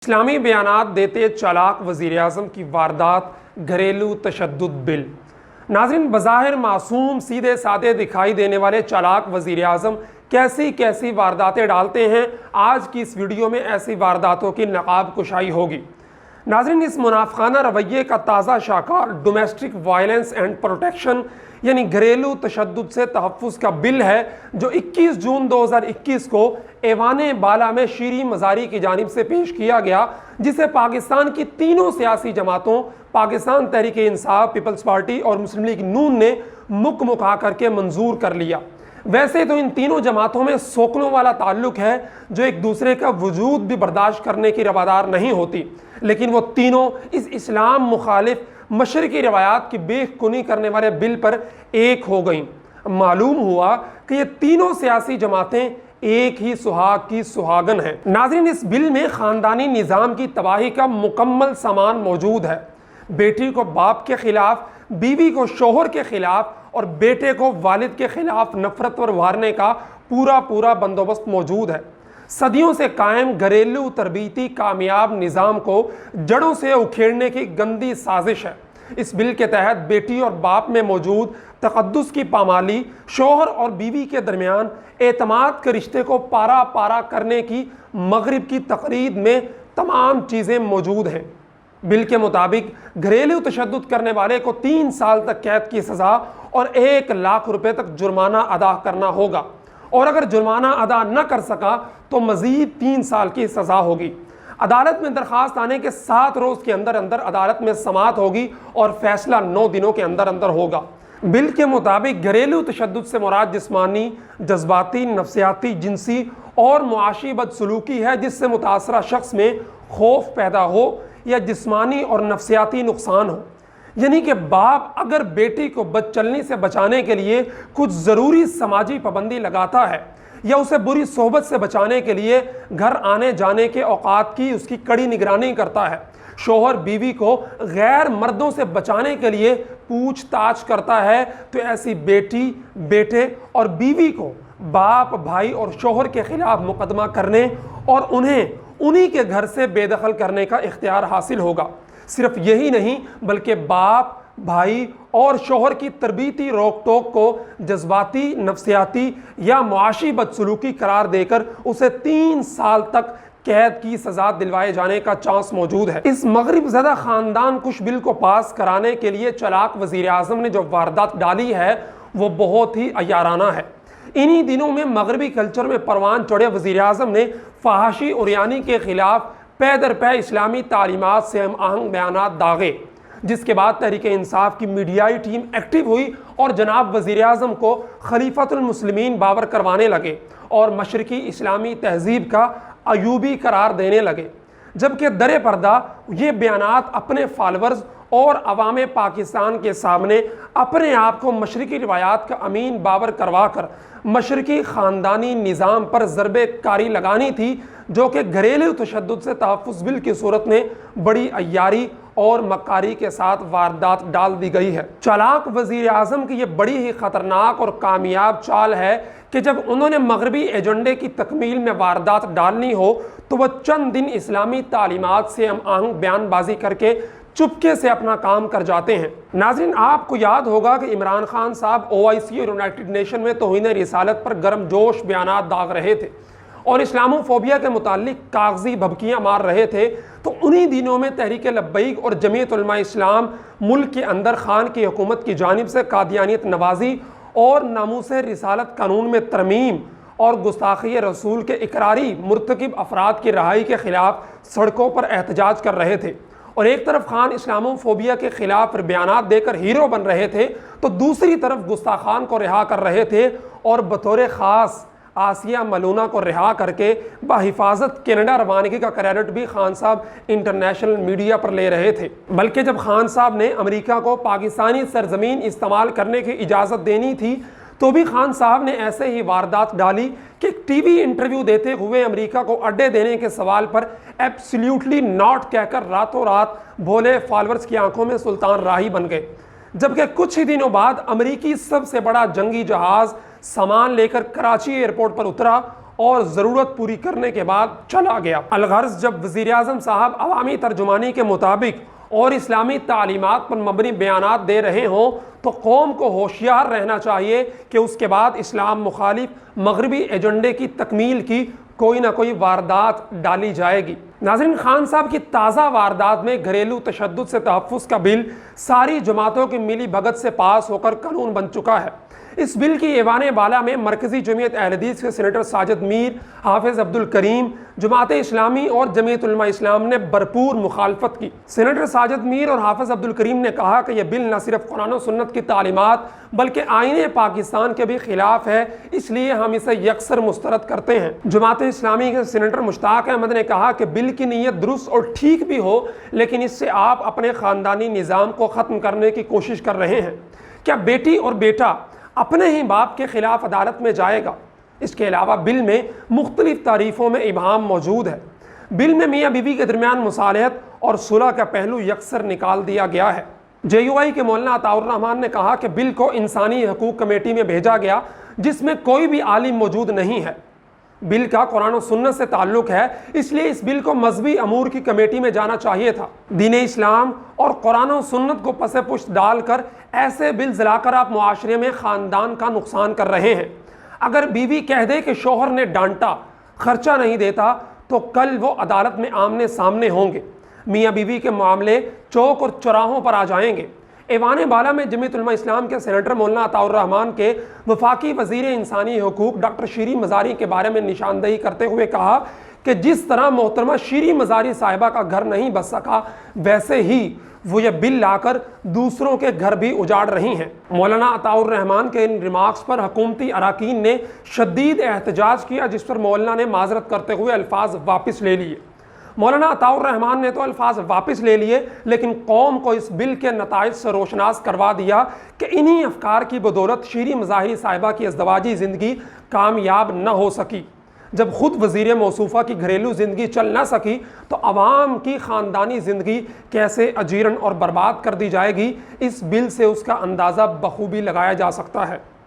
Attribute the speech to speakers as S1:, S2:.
S1: इस्लामी बयानात देते चालाक वज़ीराअज़म की वारदात घरेलू तशद्दुद बिल। नाज़रीन, बज़ाहिर मासूम सीधे साधे दिखाई देने वाले चालाक वज़ीराअज़म कैसी कैसी वारदातें डालते हैं। आज की इस वीडियो में ऐसी वारदातों की नकाब कुशाई होगी। नाज़रीन, इस मुनाफिकाना रवैये का ताज़ा शाकार डोमेस्टिक वायलेंस एंड प्रोटेक्शन यानी घरेलू तशद्दुद से तहफ़्फ़ुज़ का बिल है, जो 21 जून 2021 को ऐवाने बाला में शीरी मज़ारी की जानिब से पेश किया गया, जिसे पाकिस्तान की तीनों सियासी जमातों पाकिस्तान तहरीक-ए-इंसाफ, पीपल्स पार्टी और मुस्लिम लीग नून ने मुकमुका करके मंजूर कर लिया। वैसे तो इन तीनों जमातों में सोकलों वाला ताल्लुक है, जो एक दूसरे का वजूद भी बर्दाश्त करने की रवादार नहीं होती, लेकिन वो तीनों इस इस्लाम मुखालिफ मशरकी रवायात की बेखुनी करने वाले बिल पर एक हो गईं। मालूम हुआ कि ये तीनों सियासी जमातें एक ही सुहाग की सुहागन हैं। नाज़रीन, इस बिल में ख़ानदानी निज़ाम की तबाही का मुकम्मल सामान मौजूद है। बेटी को बाप के खिलाफ, बीवी को शोहर के खिलाफ और बेटे को वालिद के खिलाफ नफरत पर उभारने का पूरा बंदोबस्त मौजूद है। सदियों से कायम घरेलू तरबीती कामयाब निज़ाम को जड़ों से उखेड़ने की गंदी साजिश है। इस बिल के तहत बेटी और बाप में मौजूद तक़द्दुस की पामाली, शोहर और बीवी के दरमियान एतमाद के रिश्ते को पारा पारा करने की मगरिब की तकरीद में तमाम चीज़ें मौजूद हैं। बिल के मुताबिक घरेलू तशद्दुद करने वाले को 3 साल तक कैद की सज़ा और 1 लाख रुपए तक जुर्माना अदा करना होगा, और अगर जुर्माना अदा न कर सका तो मज़ीद 3 साल की सज़ा होगी। अदालत में दरख्वास्त आने के 7 रोज़ के अंदर अंदर अदालत में समाअत होगी और फैसला 9 दिनों के अंदर अंदर होगा। बिल के मुताबिक घरेलू तशद्दुद से मुराद जिस्मानी, जज्बाती, नफ्सियाती, जिनसी और मुआशी बदसलूकी है, जिससे मुतासरा शख्स में खौफ पैदा हो या जिस्मानी और नफ्सियाती नुकसान हो। यानी कि बाप अगर बेटी को बदचलनी से बचाने के लिए कुछ ज़रूरी समाजी पाबंदी लगाता है या उसे बुरी सोहबत से बचाने के लिए घर आने जाने के औकात की उसकी कड़ी निगरानी करता है, शोहर बीवी को गैर मर्दों से बचाने के लिए पूछताछ करता है, तो ऐसी बेटी, बेटे और बीवी को बाप, भाई और शोहर के खिलाफ मुकदमा करने और उन्हें उन्हीं के घर से बेदखल करने का इख्तियार हासिल होगा। सिर्फ यही नहीं, बल्कि बाप, भाई और शोहर की तरबीती रोक टोक को जज्बाती, नफ्सियाती या मुआशी बदसलूकी करार देकर उसे 3 साल तक कैद की सज़ा दिलवाए जाने का चांस मौजूद है। इस मगरिब ज़दा ख़ानदान कुश बिल को पास कराने के लिए चालाक वज़ीराअज़म ने जो वारदात डाली है वो बहुत ही अयाराना है। इन्हीं दिनों में मगरबी कल्चर में परवान चढ़े वज़ीराअज़म ने फ़हाशी उरियानी के खिलाफ पै दर पै इस्लामी तालीमात से हम आहंग बयानात दागे, जिसके बाद तहरीक-ए-इंसाफ की मीडियाई टीम एक्टिव हुई और जनाब वज़ीराअज़म को खलीफतुल मुस्लिमीन बावर करवाने लगे और मशरकी इस्लामी तहजीब का अयूबी करार देने लगे, जबकि दरे पर्दा ये बयानात अपने फॉलोअर्स और अवाम पाकिस्तान के सामने अपने आप को मशरकी रिवायात का अमीन बावर करवा कर मशरकी ख़ानदानी निज़ाम पर ज़रबे कारी लगानी थी, जो कि घरेलू तशद्दुद से तहफ़्फ़ुज़ बिल की सूरत में बड़ी अय्यारी और मक्कारी के साथ वारदात डाल दी गई है। चालाक वज़ीर-ए-आज़म की ये बड़ी ही ख़तरनाक और कामयाब चाल है कि जब उन्होंने मग़रबी एजेंडे की तकमील में वारदात डालनी हो तो वह चंद दिन इस्लामी तालीमात से हम आहंग बयानबाजी करके चुपके से अपना काम कर जाते हैं। नाज़रीन, आपको याद होगा कि इमरान खान साहब OIC और यूनाइटेड नेशन में तौहीन रिसालत पर गर्मजोश बयानात दाग रहे थे और इस्लामोफोबिया के मुताल्लिक कागजी भभकियाँ मार रहे थे, तो उन्हीं दिनों में तहरीक लब्बैक और जमीयत उलमा इस्लाम मुल्क के अंदर खान की हुकूमत की जानिब से कादियानियत नवाजी और नामूसे रिसालत कानून में तरमीम और गुस्ताखी रसूल के इकरारी मुर्तकिब अफराद की रहाई के खिलाफ सड़कों पर एहतजाज कर रहे थे। और एक तरफ खान इस्लामोफोबिया के खिलाफ बयानात देकर हीरो बन रहे थे, तो दूसरी तरफ गुस्ताखान को रिहा कर रहे थे और बतौर ख़ास आसिया मलूना को रिहा करके बाहिफाजत कनाडा रवानगी का क्रेडिट भी खान साहब इंटरनेशनल मीडिया पर ले रहे थे। बल्कि जब खान साहब ने अमेरिका को पाकिस्तानी सरजमीन इस्तेमाल करने की इजाज़त देनी थी, तो भी खान साहब ने ऐसे ही वारदात डाली कि टीवी इंटरव्यू देते हुए अमेरिका को अड्डे देने के सवाल पर एब्सोल्युटली नॉट कहकर रातों रात भोले फॉलोअर्स की आंखों में सुल्तान राही बन गए। जबकि कुछ ही दिनों बाद अमेरिकी सबसे बड़ा जंगी जहाज़ सामान लेकर कराची एयरपोर्ट पर उतरा और ज़रूरत पूरी करने के बाद चला गया। अलगर्ज जब वज़ीर-ए-आज़म साहब अवामी तर्जुमानी के मुताबिक और इस्लामी तालीमात पर मबनी बयानात दे रहे हों तो कौम को होशियार रहना चाहिए कि उसके बाद इस्लाम मुखालिफ मग़रबी एजेंडे की तकमील की कोई ना कोई वारदात डाली जाएगी। नाज़रीन, खान साहब की ताज़ा वारदात में घरेलू तशद्दुद से तहफ़्फ़ुज़ का बिल सारी जमातों की मिली भगत से पास होकर कानून बन चुका है। इस बिल की ऐवान बाला में मरकज़ी जमीयत अहले हदीस के सेनेटर साजिद मीर, हाफिज़ अब्दुल करीम, जमात इस्लामी और जमीयत उलमा इस्लाम ने भरपूर मुखालफत की। सेनेटर साजिद मीर और हाफिज़ अब्दुल करीम ने कहा कि यह बिल न सिर्फ कुरान और सुन्नत की तालीमात बल्कि आईने पाकिस्तान के भी खिलाफ है, इसलिए हम इसे यकसर मुस्तरद करते हैं। जमात इस्लामी के सेनेटर मुश्ताक अहमद ने कहा कि बिल की नीयत दुरुस्त और ठीक भी हो, लेकिन इससे आप अपने ख़ानदानी निज़ाम को ख़त्म करने की कोशिश कर रहे हैं। क्या बेटी और बेटा अपने ही बाप के खिलाफ अदालत में जाएगा? इसके अलावा बिल में मुख्तलिफ तारीफ़ों में इबाहम मौजूद है। बिल में मियाँ बीवी के दरमियान मुसालहत और सुलह का पहलू यकसर निकाल दिया गया है। JUI के मौलाना अताउर रहमान ने कहा कि बिल को इंसानी हकूक़ कमेटी में भेजा गया जिसमें कोई भी आलिम मौजूद नहीं है। बिल का कुरान और सुन्नत से ताल्लुक़ है, इसलिए इस बिल को मजहबी अमूर की कमेटी में जाना चाहिए था। दीन इस्लाम और कुरान और सुन्नत को पसे पुश्त डालकर ऐसे बिल जलाकर आप मुआशरे में ख़ानदान का नुकसान कर रहे हैं। अगर बीवी कह दे कि शोहर ने डांटा, खर्चा नहीं देता, तो कल वो अदालत में आमने सामने होंगे। मियाँ बीवी के मामले चौक और चौराहों पर आ जाएंगे। ऐवान बाला में जमीयत उलमा इस्लाम के सेनेटर मौलाना अताउर रहमान के वफाकी वज़ीर इंसानी हकूक़ डॉक्टर शीरी मज़ारी के बारे में निशानदेही करते हुए कहा कि जिस तरह मोहतरमा शीरी मज़ारी साहिबा का घर नहीं बच सका, वैसे ही वो ये बिल लाकर दूसरों के घर भी उजाड़ रही हैं। मौलाना अताउर रहमान के इन रिमार्क्स पर हुकूमती अराकीन ने शदीद एहतजाज किया, जिस पर मौलाना ने माजरत करते हुए अल्फाज वापस ले लिए। मौलाना अताउर रहमान ने तो अल्फाज वापस ले लिए, लेकिन कौम को इस बिल के नताइज से रोशनास करवा दिया कि इन्हीं अफकार की बदौलत शीरी मज़ाहिरी साहिबा की अज़दवाजी ज़िंदगी कामयाब न हो सकी। जब खुद वज़ीर मौसूफ़ा की घरेलू ज़िंदगी चल ना सकी तो अवाम की ख़ानदानी ज़िंदगी कैसे अजीरन और बर्बाद कर दी जाएगी, इस बिल से उसका अंदाज़ा बखूबी लगाया जा सकता है।